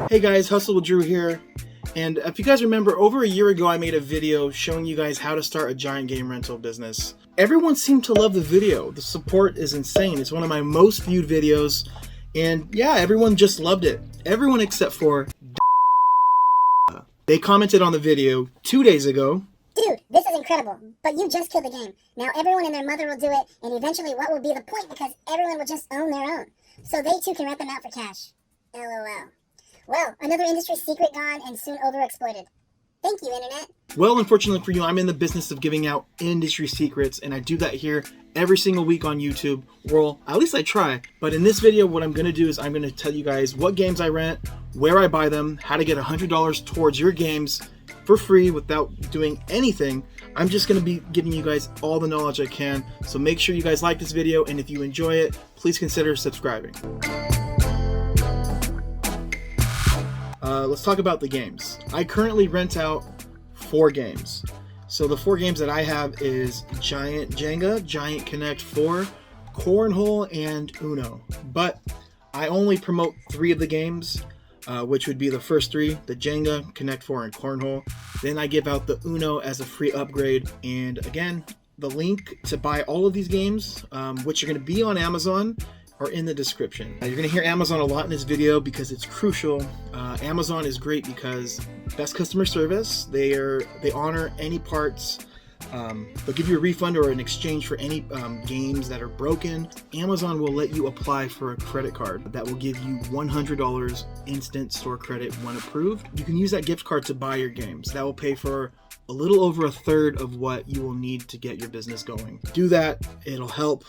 Hey guys, Hustle with Drew here. And if you guys remember, over a year ago I made a video showing you guys how to start a giant game rental business. Everyone seemed to love the video. The support is insane. It's one of my most viewed videos. And yeah, everyone just loved it. Everyone except for they commented on the video 2 days ago. Dude, this is incredible, but you just killed the game. Now everyone and their mother will do it, and eventually what will be the point, because everyone will just own their own. So they too can rent them out for cash. LOL. Well, another industry secret gone and soon overexploited. Thank you, Internet. Well, unfortunately for you, I'm in the business of giving out industry secrets, and I do that here every single week on YouTube. Well, at least I try. But in this video, what I'm going to do is I'm going to tell you guys what games I rent, where I buy them, how to get $100 towards your games for free without doing anything. I'm just going to be giving you guys all the knowledge I can. So make sure you guys like this video, and if you enjoy it, please consider subscribing. Let's talk about the games. I currently rent out 4 games. So the 4 games that I have is Giant Jenga, Giant Connect 4, Cornhole, and Uno. But I only promote 3 of the games, which would be the first 3, the Jenga, Connect 4, and Cornhole. Then I give out the Uno as a free upgrade. And again, the link to buy all of these games, which are going to be on Amazon, are in the description. You're going to hear Amazon a lot in this video because it's crucial. Amazon is great because best customer service. They honor any parts. They'll give you a refund or an exchange for any games that are broken. Amazon will let you apply for a credit card that will give you $100 instant store credit when approved. You can use that gift card to buy your games. That will pay for a little over 1/3 of what you will need to get your business going. Do that, it'll help.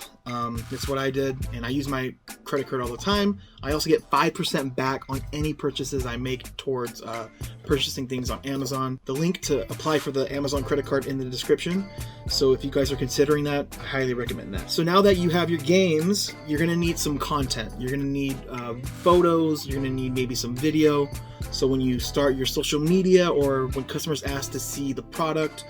That's what I did, and I use my credit card all the time. I also get 5% back on any purchases I make towards purchasing things on Amazon. The link to apply for the Amazon credit card in the description. So if you guys are considering that, I highly recommend that. So now that you have your games, you're gonna need some content. You're gonna need photos, you're gonna need maybe some video. So when you start your social media or when customers ask to see the product,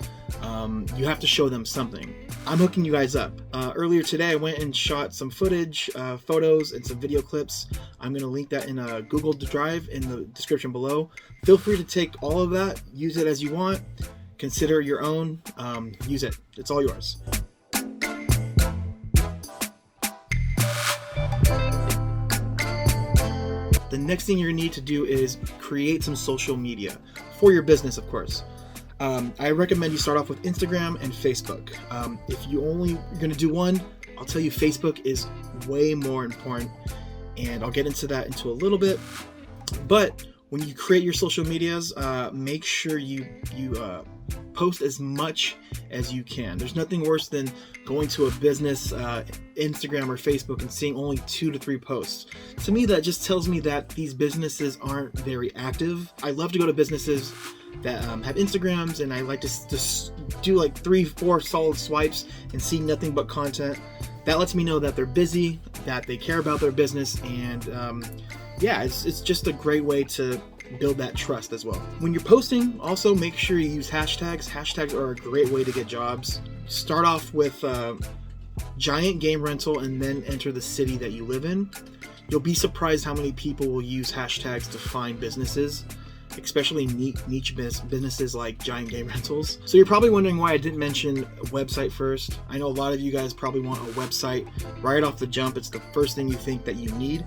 you have to show them something. I'm hooking you guys up. Earlier today, I went and shot some footage, photos, and some video clips. I'm going to link that in a Google Drive in the description below. Feel free to take all of that, use it as you want, consider your own, use it. It's all yours. The next thing you're going to need to do is create some social media for your business, of course. I recommend you start off with Instagram and Facebook. If you only are going to do one, I'll tell you Facebook is way more important, and I'll get into that into a little bit. But when you create your social medias, make sure you post as much as you can. There's nothing worse than going to a business Instagram or Facebook and seeing only 2 to 3 posts. To me, that just tells me that these businesses aren't very active. I love to go to businesses that have Instagrams, and I like to just do like 3-4 solid swipes and see nothing but content. That lets me know that they're busy, that they care about their business, and yeah, it's just a great way to build that trust as well. When you're posting, also make sure you use hashtags. Hashtags are a great way to get jobs. Start off with Giant Game Rental and then enter the city that you live in. You'll be surprised how many people will use hashtags to find businesses, especially niche businesses like Giant Game Rentals. So you're probably wondering why I didn't mention a website first. I know a lot of you guys probably want a website right off the jump. It's the first thing you think that you need,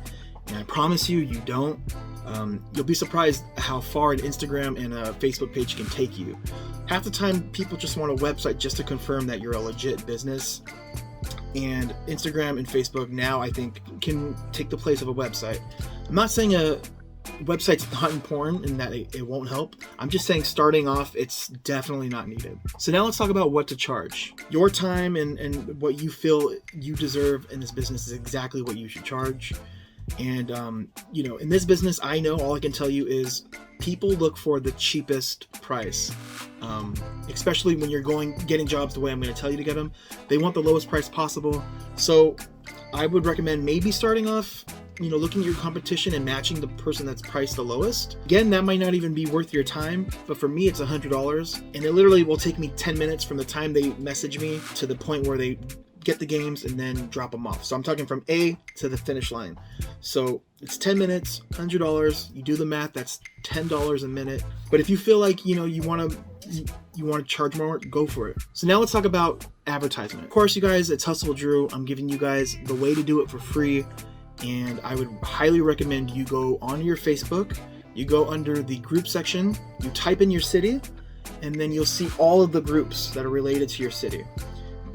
and I promise you, you don't. You'll be surprised how far an Instagram and a Facebook page can take you. Half the time, people just want a website just to confirm that you're a legit business. And Instagram and Facebook now, I think, can take the place of a website. I'm not saying a website's not important and that it won't help. I'm just saying starting off, it's definitely not needed. So now let's talk about what to charge. Your time and what you feel you deserve in this business is exactly what you should charge. And, you know, in this business, I know all I can tell you is people look for the cheapest price, especially when you're getting jobs the way I'm going to tell you to get them. They want the lowest price possible. So I would recommend maybe starting off, you know, looking at your competition and matching the person that's priced the lowest. Again, that might not even be worth your time, but for me, it's $100, and it literally will take me 10 minutes from the time they message me to the point where they get the games and then drop them off. So I'm talking from A to the finish line. So it's 10 minutes, $100. You do the math, that's $10 a minute. But if you feel like, you want to charge more, go for it. So now let's talk about advertisement. Of course, you guys, it's Hustle Drew. I'm giving you guys the way to do it for free. And I would highly recommend you go onto your Facebook, you go under the group section, you type in your city, and then you'll see all of the groups that are related to your city.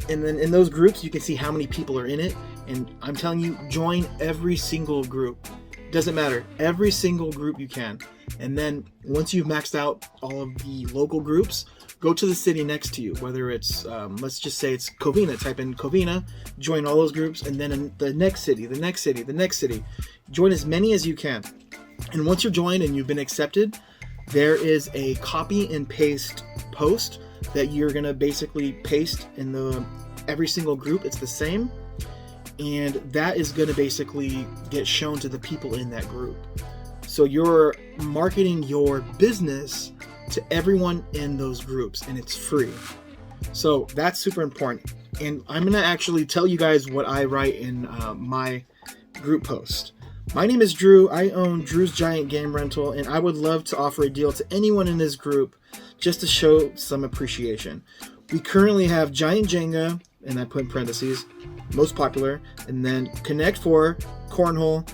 And then in those groups, you can see how many people are in it. And I'm telling you, join every single group. Doesn't matter, every single group you can. And then once you've maxed out all of the local groups, go to the city next to you, whether it's, let's just say it's Covina. Type in Covina, join all those groups, and then in the next city, the next city, the next city. Join as many as you can. And once you're joined and you've been accepted, there is a copy and paste post that you're going to basically paste in every single group. It's the same. And that is going to basically get shown to the people in that group. So you're marketing your business to everyone in those groups, and it's free. So that's super important. And I'm going to actually tell you guys what I write in my group post. My name is Drew. I own Drew's Giant Game Rental, and I would love to offer a deal to anyone in this group just to show some appreciation. We currently have Giant Jenga, and I put in parentheses, most popular, and then Connect 4, Cornhole,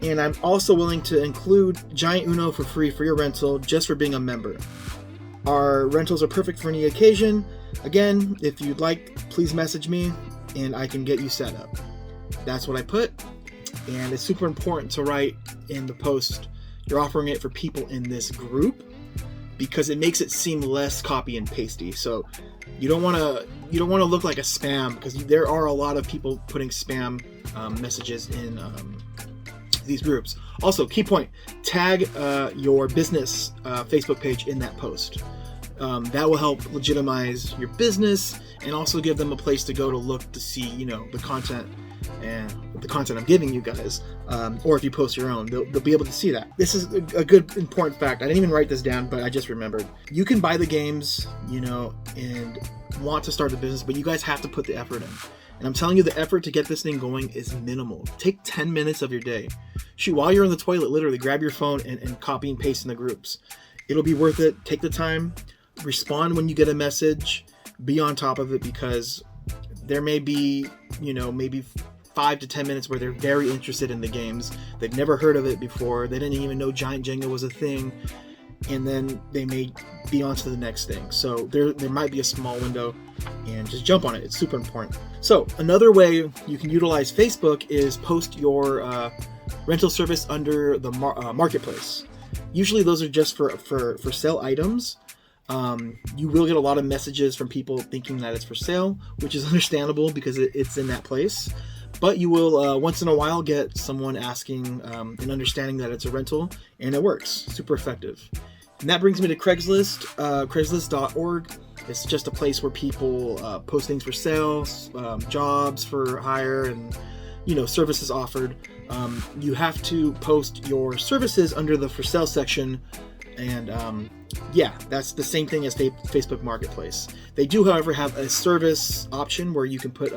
and I'm also willing to include Giant Uno for free for your rental just for being a member. Our rentals are perfect for any occasion. Again, if you'd like, please message me and I can get you set up. That's what I put, and it's super important to write in the post you're offering it for people in this group, because it makes it seem less copy and pasty. So you don't want to look like a spam, because there are a lot of people putting spam messages in these groups. Also, key point, tag your business Facebook page in that post. That will help legitimize your business and also give them a place to go to look to see, the content and the content I'm giving you guys. Or if you post your own, they'll be able to see that. This is a good important fact. I didn't even write this down, but I just remembered. You can buy the games, and want to start the business, but you guys have to put the effort in. And I'm telling you, the effort to get this thing going is minimal. Take 10 minutes of your day. Shoot, while you're in the toilet, literally grab your phone and copy and paste in the groups. It'll be worth it. Take the time. Respond when you get a message. Be on top of it, because there may be, maybe 5 to 10 minutes where they're very interested in the games. They've never heard of it before. They didn't even know Giant Jenga was a thing. And then they may be on to the next thing. So there might be a small window, and just jump on it. It's super important. So another way you can utilize Facebook is post your rental service under the marketplace. Usually those are just for sale items. You will get a lot of messages from people thinking that it's for sale, which is understandable because it's in that place. But you will once in a while get someone asking and understanding that it's a rental, and it works. Super effective. And that brings me to Craigslist, Craigslist.org. It's just a place where people post things for sale, jobs for hire, and services offered. You have to post your services under the for sale section, and that's the same thing as Facebook Marketplace. They do, however, have a service option where you can put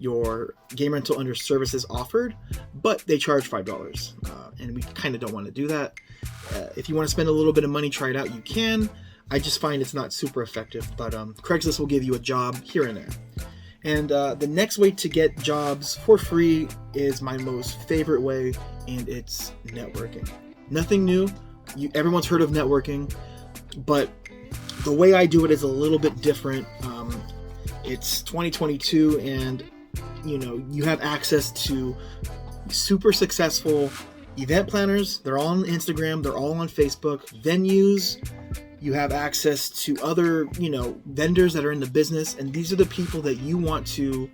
your game rental under services offered, but they charge $5, and we kind of don't want to do that. If you want to spend a little bit of money, try it out, you can. I just find it's not super effective, but Craigslist will give you a job here and there. And the next way to get jobs for free is my most favorite way, and it's networking. Nothing new. Everyone's heard of networking, but the way I do it is a little bit different. It's 2022, and you have access to super successful event planners. They're all on Instagram, they're all on Facebook. Venues, you have access to other vendors that are in the business, and these are the people that you want to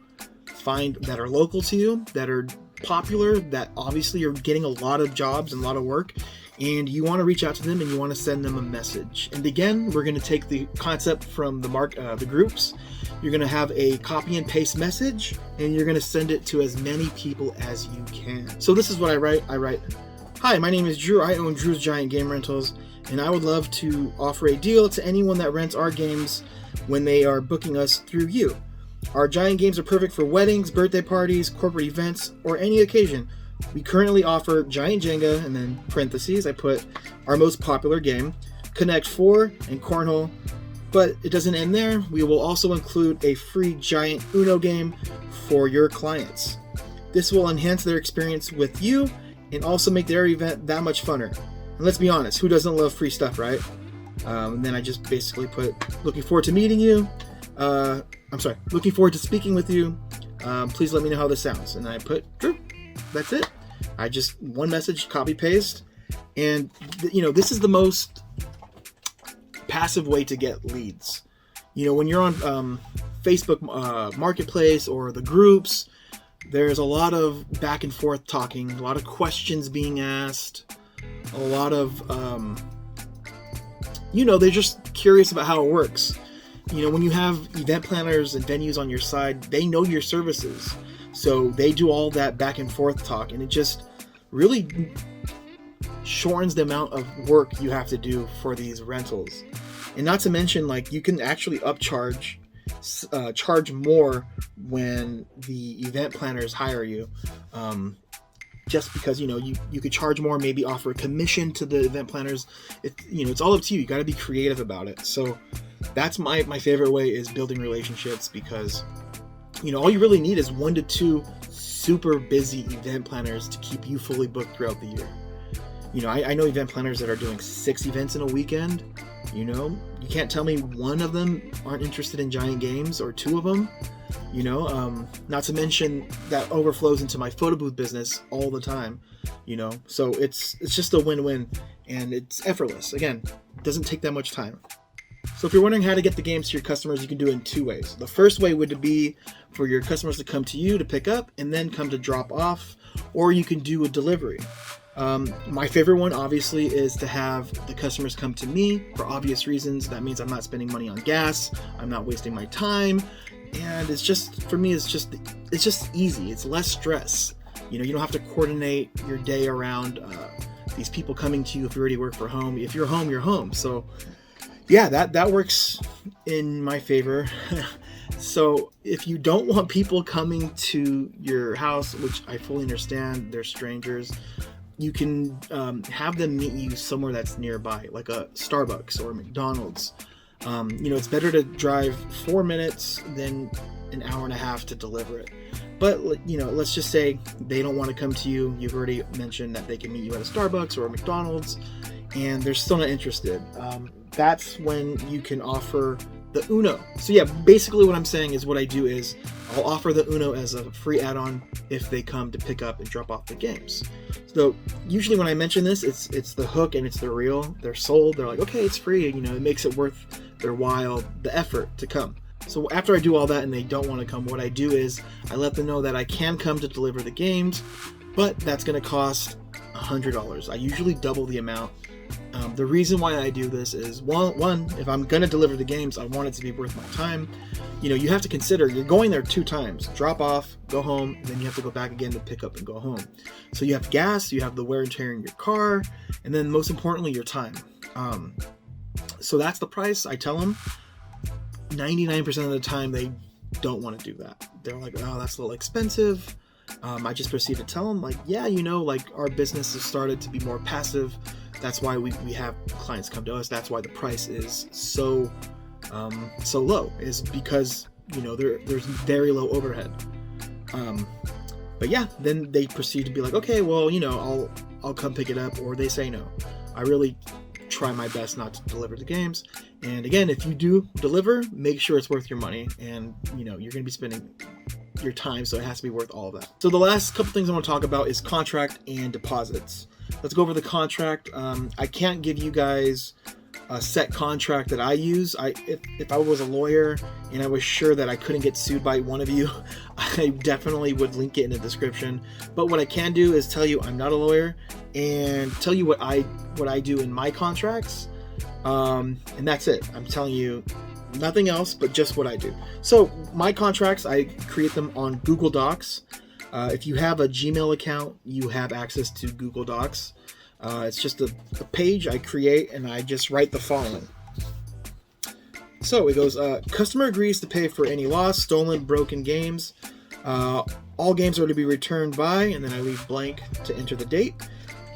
find that are local to you, that are popular, that obviously are getting a lot of jobs and a lot of work, and you want to reach out to them and you want to send them a message. And again, we're going to take the concept from the groups. You're going to have a copy and paste message, and you're going to send it to as many people as you can. So this is what I write. I write, "Hi, my name is Drew. I own Drew's Giant Game Rentals, and I would love to offer a deal to anyone that rents our games when they are booking us through you. Our giant games are perfect for weddings, birthday parties, corporate events, or any occasion. We currently offer Giant Jenga, and then parentheses, I put our most popular game, Connect 4, and Cornhole. But it doesn't end there. We will also include a free giant Uno game for your clients. This will enhance their experience with you and also make their event that much funner. And let's be honest, who doesn't love free stuff, right? And then I just basically put, looking forward to meeting you. Looking forward to speaking with you. Please let me know how this sounds. And I put, Drew. That's it. I just, one message, copy paste. And, this is the most passive way to get leads. When you're on Facebook Marketplace or the groups, there's a lot of back and forth talking, a lot of questions being asked, a lot of, they're just curious about how it works. When you have event planners and venues on your side, they know your services. So they do all that back and forth talk, and it just really shortens the amount of work you have to do for these rentals. And not to mention, you can actually charge more when the event planners hire you. Just because, you could charge more, maybe offer a commission to the event planners. It's all up to you. You got to be creative about it. So that's my favorite way, is building relationships, because all you really need is 1 to 2 super busy event planners to keep you fully booked throughout the year. I know event planners that are doing 6 events in a weekend. You can't tell me one of them aren't interested in giant games, or 2 of them. Not to mention that overflows into my photo booth business all the time. So it's just a win-win, and it's effortless. Again, it doesn't take that much time. So if you're wondering how to get the games to your customers, you can do it in 2 ways. The first way would be for your customers to come to you to pick up and then come to drop off, or you can do a delivery. My favorite one, obviously, is to have the customers come to me for obvious reasons. That means I'm not spending money on gas, I'm not wasting my time, and it's just, for me, it's just easy. It's less stress. You don't have to coordinate your day around these people coming to you if you already work for home. If you're home, you're home. So yeah, that works in my favor. So if you don't want people coming to your house, which I fully understand, they're strangers, you can have them meet you somewhere that's nearby, like a Starbucks or McDonald's. It's better to drive 4 minutes than an hour and a half to deliver it. But, let's just say they don't want to come to you. You've already mentioned that they can meet you at a Starbucks or a McDonald's, and they're still not interested. That's when you can offer the Uno. So yeah, basically what I'm saying is, what I do is I'll offer the Uno as a free add-on if they come to pick up and drop off the games. So usually when I mention this, it's the hook and it's the reel. They're sold. They're like, okay, it's free. It makes it worth their while, the effort to come. So after I do all that and they don't want to come, what I do is I let them know that I can come to deliver the games, but that's going to cost $100. I usually double the amount. The reason why I do this is, one, if I'm going to deliver the games, I want it to be worth my time. You have to consider you're going there 2 times, drop off, go home, and then you have to go back again to pick up and go home. So you have gas, you have the wear and tear in your car, and then most importantly, your time. So that's the price. I tell them 99% of the time they don't want to do that. They're like, oh, that's a little expensive. I just proceed to tell them, yeah, our business has started to be more passive. That's why we have clients come to us. That's why the price is so low, is because there's very low overhead. But yeah, then they proceed to be like, okay, well, I'll come pick it up, or they say no. I really try my best not to deliver the games. And again, if you do deliver, make sure it's worth your money, and you're going to be spending your time, so it has to be worth all of that. So the last couple things I want to talk about is contract and deposits. Let's go over the contract. I can't give you guys a set contract that I use. If I was a lawyer and I was sure that I couldn't get sued by one of you, I definitely would link it in the description. But what I can do is tell you I'm not a lawyer and tell you what I do in my contracts. And that's it. I'm telling you nothing else but just what I do. So my contracts, I create them on Google Docs. If you have a Gmail account, you have access to Google Docs. It's just a page I create, and I just write the following. So it goes, customer agrees to pay for any lost, stolen, broken games. All games are to be returned by, and then I leave blank to enter the date.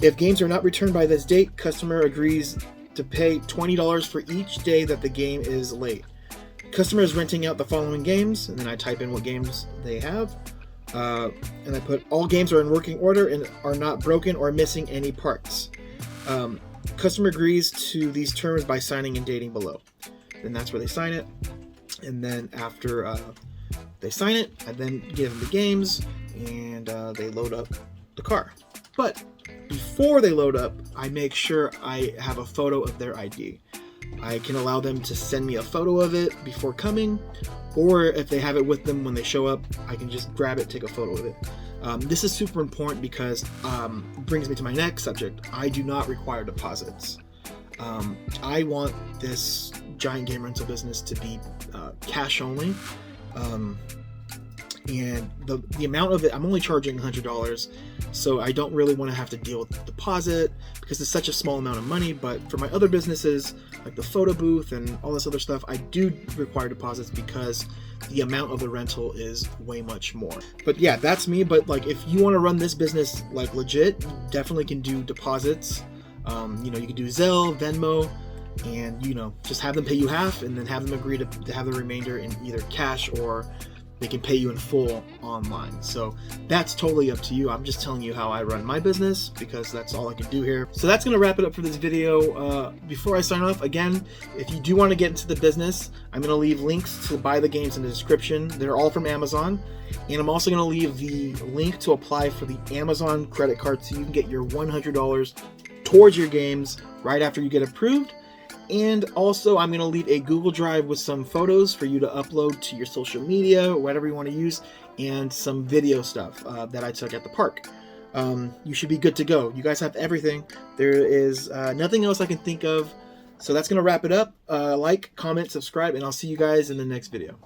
If games are not returned by this date, customer agrees to pay $20 for each day that the game is late. Customer is renting out the following games, and then I type in what games they have. And I put all games are in working order and are not broken or missing any parts. Customer agrees to these terms by signing and dating below. Then that's where they sign it. And then after they sign it, I then give them the games, and they load up the car. But before they load up, I make sure I have a photo of their ID. I can allow them to send me a photo of it before coming, or if they have it with them when they show up, I can just grab it, take a photo of it. This is super important because it brings me to my next subject. I do not require deposits. I want this giant game rental business to be cash only. And the amount of it, I'm only charging $100, so I don't really want to have to deal with the deposit because it's such a small amount of money. But for my other businesses, like the photo booth and all this other stuff, I do require deposits because the amount of the rental is way much more. But yeah, that's me. But like, if you want to run this business like legit, you definitely can do deposits. You can do Zelle, Venmo, and just have them pay you half, and then have them agree to have the remainder in either cash, or they can pay you in full online. So that's totally up to you. I'm just telling you how I run my business because that's all I can do here. So that's going to wrap it up for this video. Before I sign off, again, if you do want to get into the business, I'm going to leave links to buy the games in the description. They're all from Amazon. And I'm also going to leave the link to apply for the Amazon credit card so you can get your $100 towards your games right after you get approved. And also, I'm going to leave a Google Drive with some photos for you to upload to your social media, or whatever you want to use, and some video stuff that I took at the park. You should be good to go. You guys have everything. There is nothing else I can think of. So that's going to wrap it up. Like, comment, subscribe, and I'll see you guys in the next video.